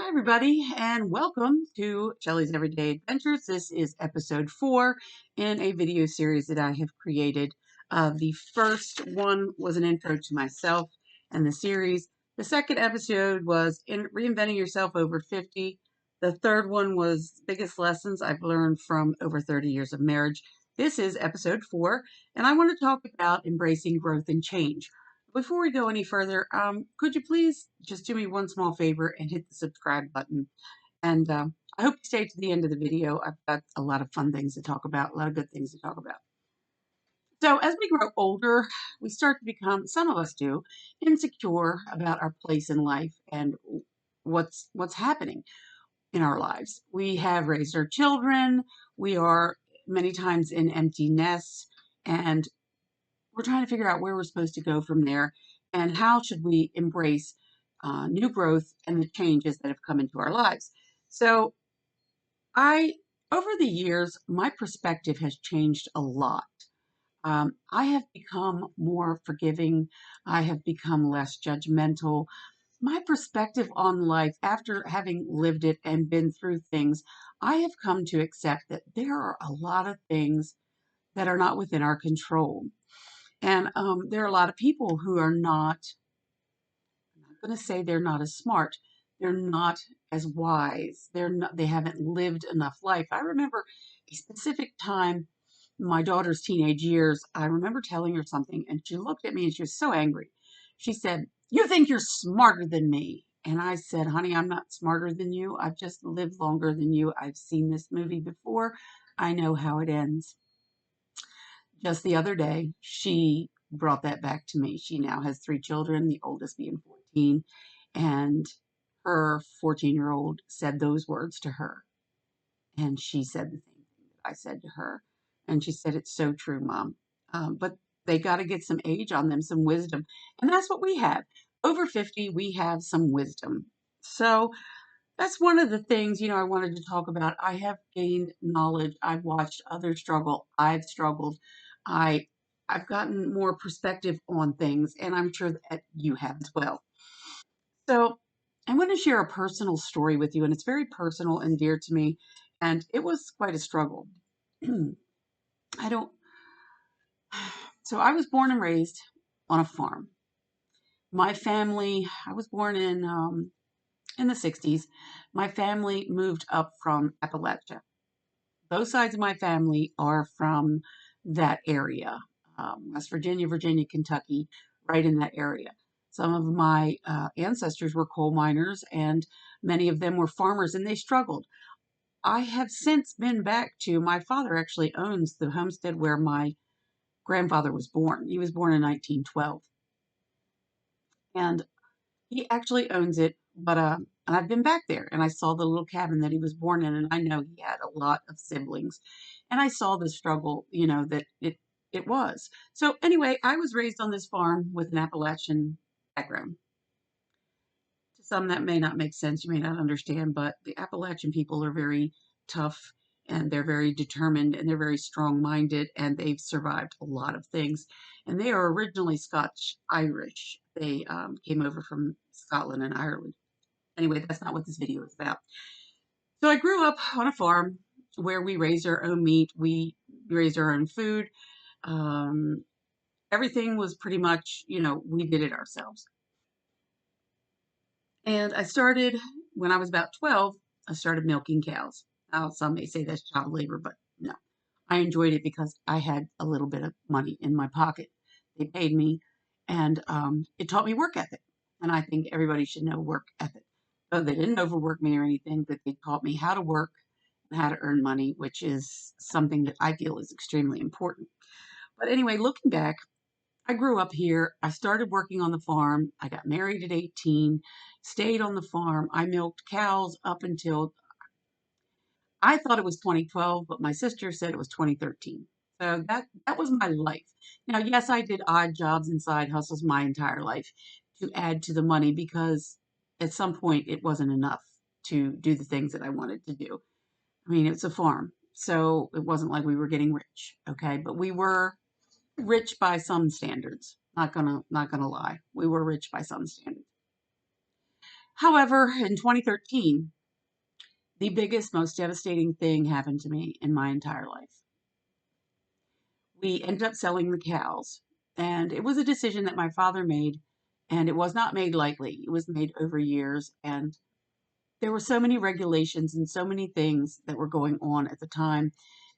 Hi, everybody, and welcome to Shelley's Everyday Adventures. This is episode 4 in a video series that I have created. The first one was an intro to myself and the series. The second episode was in Reinventing Yourself Over 50. The third one was Biggest Lessons I've Learned from Over 30 Years of Marriage. This is episode 4, and I want to talk about embracing growth and change. Before we go any further, could you please just do me one small favor and hit the subscribe button? And I hope you stay to the end of the video. I've got a lot of fun things to talk about, a lot of good things to talk about. So as we grow older, we start to become, some of us do, insecure about our place in life and what's happening in our lives. We have raised our children. We are many times in empty nests, and we're trying to figure out where we're supposed to go from there and how should we embrace new growth and the changes that have come into our lives. So over the years, my perspective has changed a lot. I have become more forgiving. I have become less judgmental. My perspective on life, after having lived it and been through things, I have come to accept that there are a lot of things that are not within our control. And there are a lot of people who are not, I'm not going to say they're not as smart. They're not as wise. They haven't lived enough life. I remember a specific time, my daughter's teenage years, I remember telling her something and she looked at me and she was so angry. She said, "You think you're smarter than me." And I said, "Honey, I'm not smarter than you. I've just lived longer than you. I've seen this movie before. I know how it ends." Just the other day, she brought that back to me. She now has 3 children, the oldest being 14, and her 14-year-old said those words to her. And she said the same thing that I said to her. And she said, "It's so true, Mom." But they got to get some age on them, some wisdom. And that's what we have. Over 50, we have some wisdom. So that's one of the things, I wanted to talk about. I have gained knowledge. I've watched others struggle. I've struggled. I I've gotten more perspective on things, and I'm sure that you have as well. So I'm going to share a personal story with you, and it's very personal and dear to me, and it was quite a struggle. I don't. So I was born and raised on a farm. My family. I was born in the 60s. My family moved up from Appalachia. Both sides of my family are from that area, West Virginia, Virginia, Kentucky, right in that area. Some of my ancestors were coal miners, and many of them were farmers, and they struggled. I have since been back to my father actually owns the homestead where my grandfather was born. He was born in 1912, and he actually owns it. But and I've been back there, and I saw the little cabin that he was born in, and I know he had a lot of siblings, and I saw the struggle, that it was. So anyway, I was raised on this farm with an Appalachian background. To some, that may not make sense. You may not understand, but the Appalachian people are very tough and they're very determined and they're very strong minded and they've survived a lot of things. And they are originally Scotch Irish. They came over from Scotland and Ireland. Anyway, that's not what this video is about. So I grew up on a farm where we raised our own meat, we raised our own food. Um, Everything was pretty much, we did it ourselves. And I started when I was about 12, I started milking cows. Now, some may say that's child labor, but no. I enjoyed it because I had a little bit of money in my pocket. They paid me, and it taught me work ethic. And I think everybody should know work ethic. So they didn't overwork me or anything, but they taught me how to work and how to earn money, which is something that I feel is extremely important. But anyway, looking back, I grew up here. I started working on the farm. I got married at 18, stayed on the farm. I milked cows up until I thought it was 2012, but my sister said it was 2013. So that was my life. Now, yes, I did odd jobs and side hustles my entire life to add to the money because at some point it wasn't enough to do the things that I wanted to do. I mean, it's a farm, so it wasn't like we were getting rich, okay? But we were rich by some standards. Not gonna lie. We were rich by some standards. However, in 2013, the biggest, most devastating thing happened to me in my entire life. We ended up selling the cows, and it was a decision that my father made, and it was not made lightly. It was made over years, and there were so many regulations and so many things that were going on at the time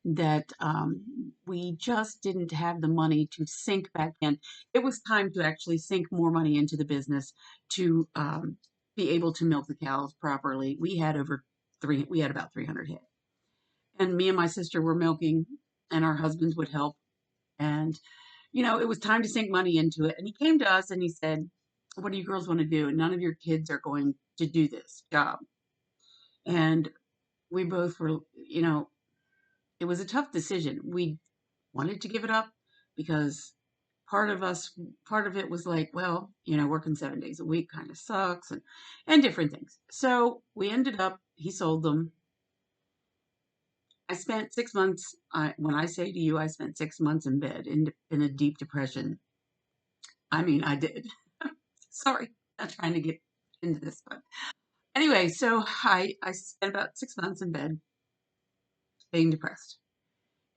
that we just didn't have the money to sink back in. It was time to actually sink more money into the business to be able to milk the cows properly. We had about 300 head, and me and my sister were milking, and our husbands would help. And it was time to sink money into it. And he came to us and he said, "What do you girls want to do? None of your kids are going to do this job." And we both were, it was a tough decision. We wanted to give it up because part of us, part of it was like, well, working 7 days a week kind of sucks and different things. So we ended up, he sold them. I spent 6 months, when I say to you, I spent 6 months in bed in a deep depression. I mean, I did. Sorry, not trying to get into this, but anyway, so I spent about 6 months in bed being depressed.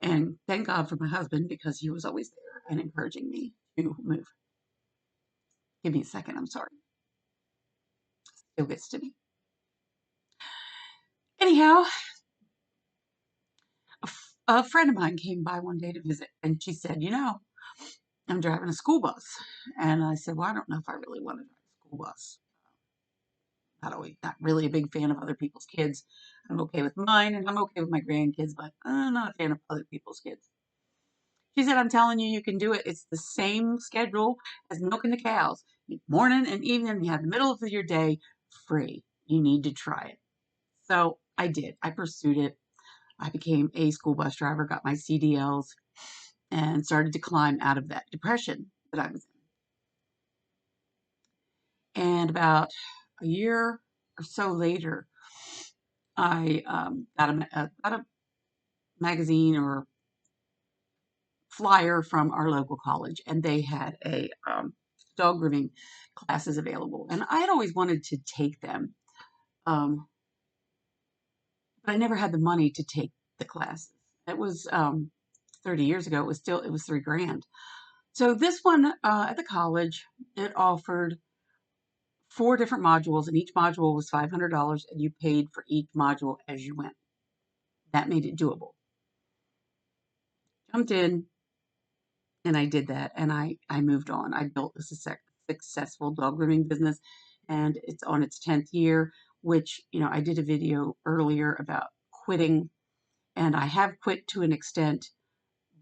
And thank God for my husband because he was always there and encouraging me to move. Give me a second, I'm sorry. Still gets to me. Anyhow, a friend of mine came by one day to visit and she said, I'm driving a school bus. And I said, well, I don't know if I really want to drive a school bus. Not really a big fan of other people's kids. I'm okay with mine and I'm okay with my grandkids, but I'm not a fan of other people's kids. She said, I'm telling you, you can do it. It's the same schedule as milking the cows. Morning and evening, you have the middle of your day free. You need to try it. So I did. I pursued it. I became a school bus driver, got my CDLs, and started to climb out of that depression that I was in. And about a year or so later, I got a magazine or flyer from our local college, and they had a dog grooming classes available. And I had always wanted to take them, but I never had the money to take the classes. It was 30 years ago. It was $3,000. So this one at the college, it offered 4 different modules, and each module was $500, and you paid for each module as you went. That made it doable. Jumped in, and I did that, and I moved on. I built a successful dog grooming business, and it's on its 10th year, which, I did a video earlier about quitting, and I have quit to an extent,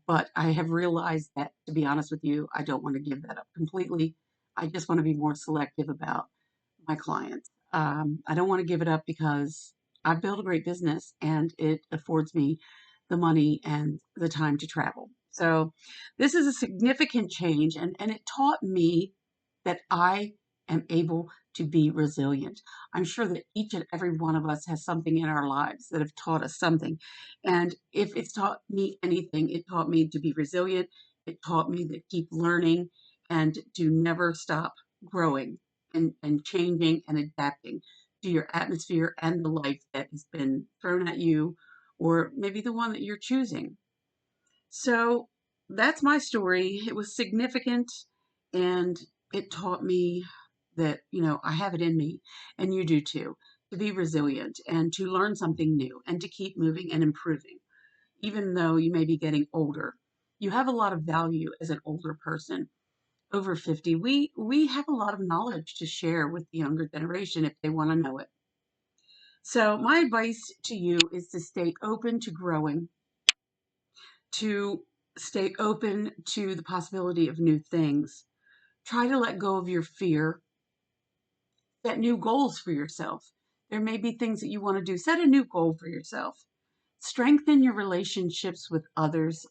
but I have realized that, to be honest with you, I don't want to give that up completely. I just want to be more selective about my clients. I don't want to give it up because I've built a great business and it affords me the money and the time to travel. So this is a significant change, and it taught me that I am able to be resilient. I'm sure that each and every one of us has something in our lives that have taught us something. And if it's taught me anything, it taught me to be resilient. It taught me to keep learning and to never stop growing and changing and adapting to your atmosphere and the life that has been thrown at you, or maybe the one that you're choosing. So that's my story. It was significant and it taught me that, I have it in me and you do too, to be resilient and to learn something new and to keep moving and improving. Even though you may be getting older, you have a lot of value as an older person. Over 50, we have a lot of knowledge to share with the younger generation if they want to know it. So my advice to you is to stay open to growing, to stay open to the possibility of new things. Try to let go of your fear. Set new goals for yourself. There may be things that you want to do. Set a new goal for yourself. Strengthen your relationships with others.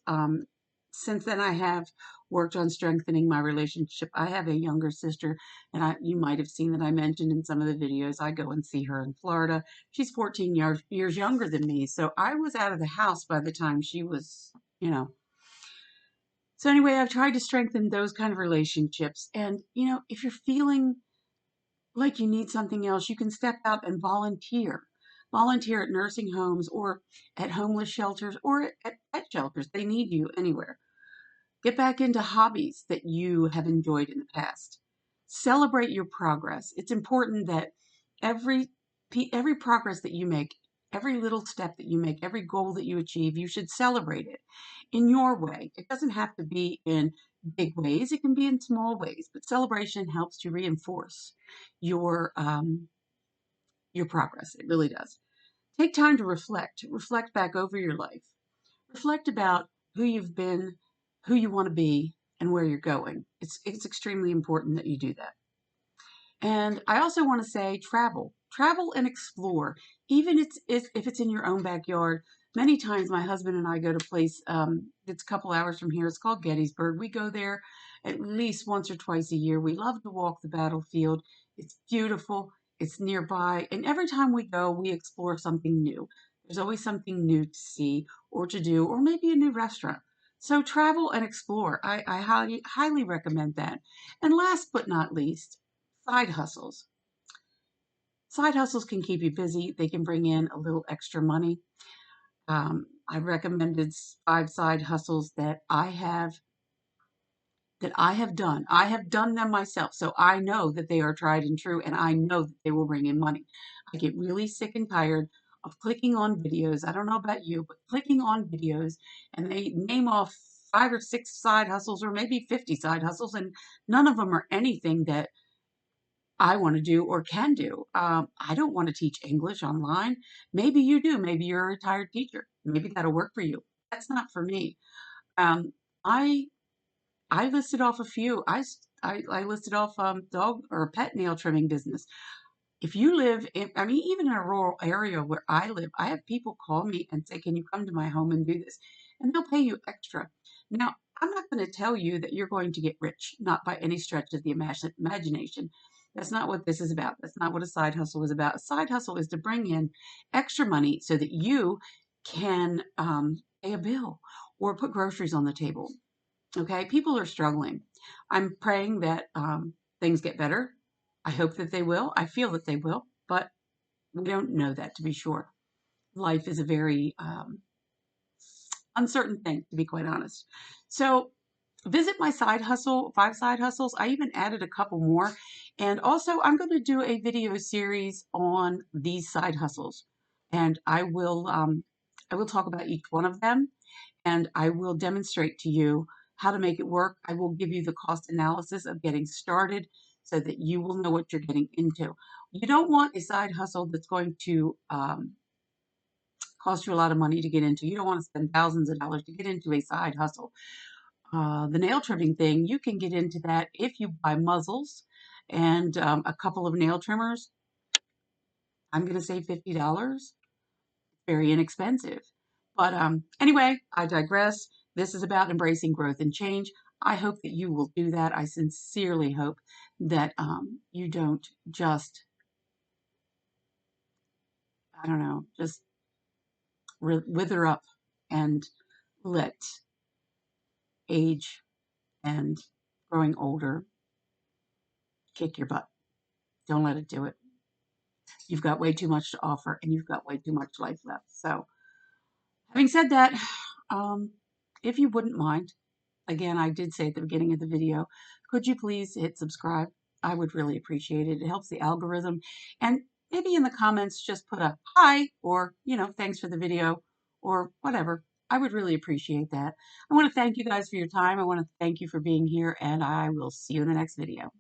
Since then, I have worked on strengthening my relationship. I have a younger sister, and you might have seen that I mentioned in some of the videos. I go and see her in Florida. She's 14 years younger than me, so I was out of the house by the time she was, So anyway, I've tried to strengthen those kind of relationships. And, if you're feeling like you need something else, you can step out and volunteer. Volunteer at nursing homes or at homeless shelters or at pet shelters. They need you anywhere. Get back into hobbies that you have enjoyed in the past. Celebrate your progress. It's important that every every progress that you make, every little step that you make, every goal that you achieve, you should celebrate it in your way. It doesn't have to be in big ways. It can be in small ways, but celebration helps to reinforce your um, your progress. It really does. Take time to reflect. Reflect back over your life. Reflect about who you've been, who you want to be, and where you're going. It's extremely important that you do that. And I also want to say travel. Travel and explore. Even if it's in your own backyard. Many times my husband and I go to a place that's a couple hours from here. It's called Gettysburg. We go there at least once or twice a year. We love to walk the battlefield. It's beautiful. It's nearby. And every time we go, we explore something new. There's always something new to see or to do, or maybe a new restaurant. So travel and explore. I highly recommend that. And last but not least, side hustles. Side hustles can keep you busy. They can bring in a little extra money. I recommended 5 side hustles that I have done. I have done them myself, so I know that they are tried and true, and I know that they will bring in money. I get really sick and tired of clicking on videos. I don't know about you, but clicking on videos and they name off 5 or 6 side hustles or maybe 50 side hustles, and none of them are anything that I want to do or can do. I don't want to teach English online. Maybe you do. Maybe you're a retired teacher. Maybe that'll work for you. That's not for me. Um, I I listed off a few. I listed off dog or pet nail trimming business. If you live in, I mean, even in a rural area where I live, I have people call me and say, "Can you come to my home and do this?" And they'll pay you extra. Now, I'm not going to tell you that you're going to get rich, not by any stretch of the imagination. That's not what this is about. That's not what a side hustle is about. A side hustle is to bring in extra money so that you can pay a bill or put groceries on the table. Okay, people are struggling. I'm praying that things get better. I hope that they will. I feel that they will, but we don't know that to be sure. Life is a very uncertain thing, to be quite honest. So visit my side hustle, 5 side hustles. I even added a couple more. And also, I'm going to do a video series on these side hustles. And I will talk about each one of them and I will demonstrate to you how to make it work. I will give you the cost analysis of getting started so that you will know what you're getting into. You don't want a side hustle that's going to cost you a lot of money to get into. You don't want to spend thousands of dollars to get into a side hustle. The nail trimming thing, you can get into that if you buy muzzles and a couple of nail trimmers. I'm going to say $50. Very inexpensive. But anyway, I digress. This is about embracing growth and change. I hope that you will do that. I sincerely hope that you don't just, I don't know, just wither up and let age and growing older kick your butt. Don't let it do it. You've got way too much to offer and you've got way too much life left. So, having said that, um, if you wouldn't mind, again, I did say at the beginning of the video, could you please hit subscribe? I would really appreciate it. It helps the algorithm. And maybe in the comments, just put a hi or, thanks for the video or whatever. I would really appreciate that. I want to thank you guys for your time. I want to thank you for being here, and I will see you in the next video.